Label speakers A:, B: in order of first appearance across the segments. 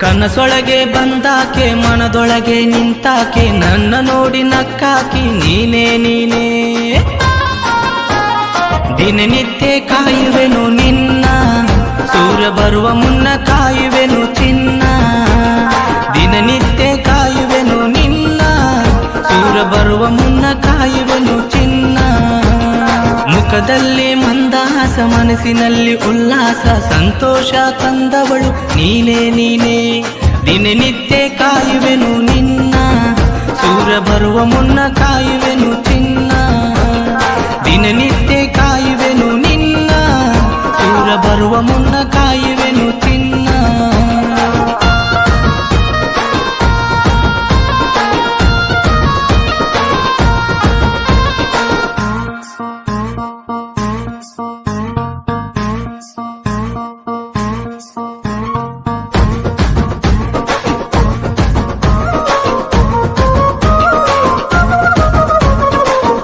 A: ಕನಸೊಳಗೆ ಬಂದಾಕೆ ಮನದೊಳಗೆ ನಿಂತಾಕೆ ನನ್ನ ನೋಡಿ ನಕ್ಕಾಕಿ ನೀನೇ ನೀನೇ ದಿನನಿತ್ಯ ಕಾಯುವೆನು ನಿನ್ನ ಸೂರ್ಯ ಬರುವ ಮುನ್ನ ಕಾಯುವೆನು ಚಿನ್ನ ದಿನನಿತ್ಯ ಕಾಯುವೆನು ನಿನ್ನ ಸೂರ್ಯ ಬರುವ ಮುನ್ನ ಕಾಯುವೆನು ಚಿನ್ನ ಮುಖದಲ್ಲಿ ಮಂದಹಾಸ ಮನಸ್ಸಿನಲ್ಲಿ ಉಲ್ಲಾಸ ಸಂತೋಷ ತಂದವಳು ನೀನೇ ನೀನೇ ದಿನನಿತ್ಯ ಕಾಯುವೆನು ನಿನ್ನ ಸೂರ್ಯ ಬರುವ ಮುನ್ನ ಕಾಯುವೆನು ಚಿನ್ನ ದಿನನಿತ್ಯ ಕಾಯುವೆನು ನಿನ್ನ ಸೂರ್ಯ ಬರುವ ಮುನ್ನ ಕಾಯುವೆನು ಚಿನ್ನ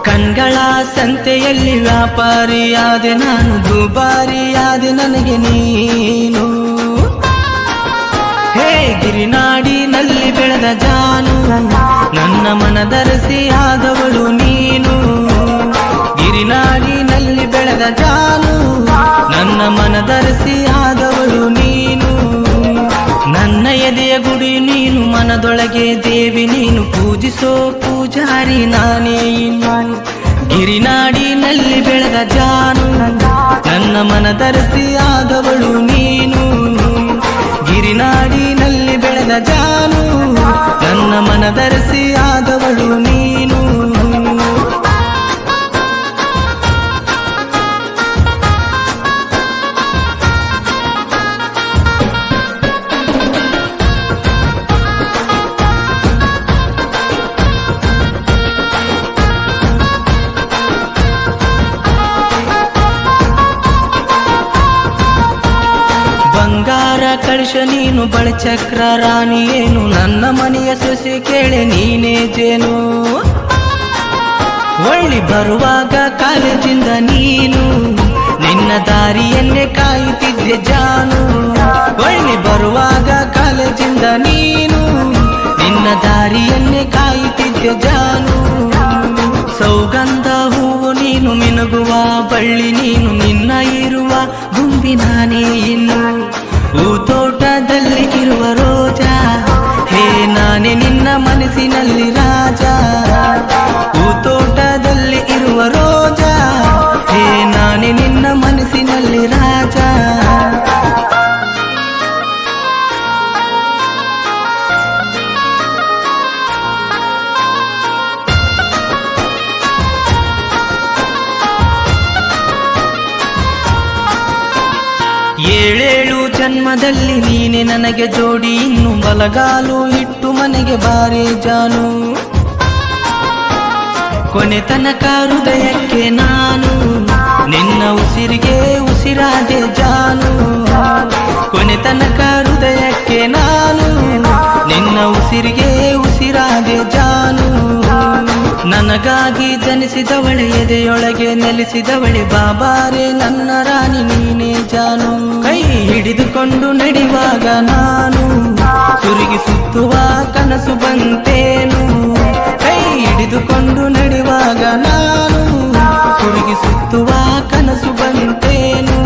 A: ಕಣ್ಗಳ ಸಂತೆಯಲ್ಲಿ ವ್ಯಾಪಾರಿಯಾದೆ ನಾನು ದುಬಾರಿಯಾದೆ ನನಗೆ ನೀನು ಹೇ ಗಿರಿನಾಡಿನಲ್ಲಿ ಬೆಳೆದ ಜಾನು ನನ್ನ ಮನದರಸಿ ಆದವಳು ನೀನು ಗಿರಿನಾಡಿನಲ್ಲಿ ಬೆಳೆದ ಜಾನು ನನ್ನ ಮನದರಸಿ ಆದವಳು ನೀನು ನನ್ನ ಎದೆಯ ಗುಡಿ ನೀನು ಮನದೊಳಗೆ ದೇವಿ ನೀನು ಪೂಜಿಸೋ ಪೂಜಾರಿ ನಾನೇ ಇನ್ನು ಗಿರಿನಾಡಿನಲ್ಲಿ ಬೆಳೆದ ಜಾನು ನನ್ನ ಮನದರಸಿ ಆದವಳು ನೀನು ಗಿರಿನಾಡಿನಲ್ಲಿ ಬೆಳೆದ ಜಾನು ನನ್ನ ಮನದರಸಿ ಆದವಳು ನೀನು ಬಂಗಾರ ಕಳಿಸ ನೀನು ಬಳಿಚಕ್ರ ರಾಣಿ ಏನು ನನ್ನ ಮನೆಯ ಸೊಸೆ ಕೇಳೆ ನೀನೇ ಜೇನು ಒಳ್ಳಿ ಬರುವಾಗ ಕಾಲೇಜಿಂದ ನೀನು ನಿನ್ನ ದಾರಿಯನ್ನೇ ಕಾಯುತ್ತಿದ್ದೆ ಜಾನು ಒಳ್ಳಿ ಬರುವಾಗ ಕಾಲೇಜಿಂದ ನೀನು ನಿನ್ನ ದಾರಿಯನ್ನೇ ಕಾಯುತ್ತಿದ್ದೆ ಜಾನು ಸೌಗಂಧ ಹೂವು ನೀನು ಮಿನುಗುವ ಬಳ್ಳಿ ನೀನು ನಿನ್ನ ಇರುವ ಗುಂಬಿ ನಾನೇ ಇನ್ನು ಹೂತೋಟದಲ್ಲಿ ಇರುವ ರೋಜಾ ಹೇ ನಾನೇ ನಿನ್ನ ಮನಸ್ಸಿನಲ್ಲಿ ರಾಜ ಹೂತೋಟದಲ್ಲಿ ಇರುವ ರೋಜಾ ಹೇ ನಾನೇ ನಿನ್ನ ಮನಸ್ಸಿನಲ್ಲಿ ರಾಜ ಏಳೇಳು ಜನ್ಮದಲ್ಲಿ ನೀನೆ ನನಗೆ ಜೋಡಿ ಇನ್ನು ಬಲಗಾಲು ಇಟ್ಟು ಮನೆಗೆ ಬಾರೆ ಜಾನು ಕೊನೆ ತನಕ ಹೃದಯಕ್ಕೆ ನಾನು ನಿನ್ನ ಉಸಿರಿಗೆ ಉಸಿರಾದೆ ಜಾನು ಕೊನೆ ತನಕ ಹೃದಯಕ್ಕೆ ನಾನು ನಿನ್ನ ಉಸಿರಿಗೆ ಉಸಿರಾದೆ ಜಾನು ನನಗಾಗಿ ಜನಿಸಿದವಳೆ ಎದೆಯೊಳಗೆ ನೆಲೆಸಿದವಳೆ ಬಾಬಾರೆ ನನ್ನ ರಾಣಿ ನೀನೇ ಜಾನು ಕೈ ಹಿಡಿದುಕೊಂಡು ನಡೆಯುವಾಗ ನಾನು ಸುರುಗಿ ಸುತ್ತುವ ಕನಸು ಬಂತೇನು ಕೈ ಹಿಡಿದುಕೊಂಡು ನಡೆಯುವಾಗ ನಾನು ಸುರುಗಿ ಸುತ್ತುವ ಕನಸು ಬಂತೇನು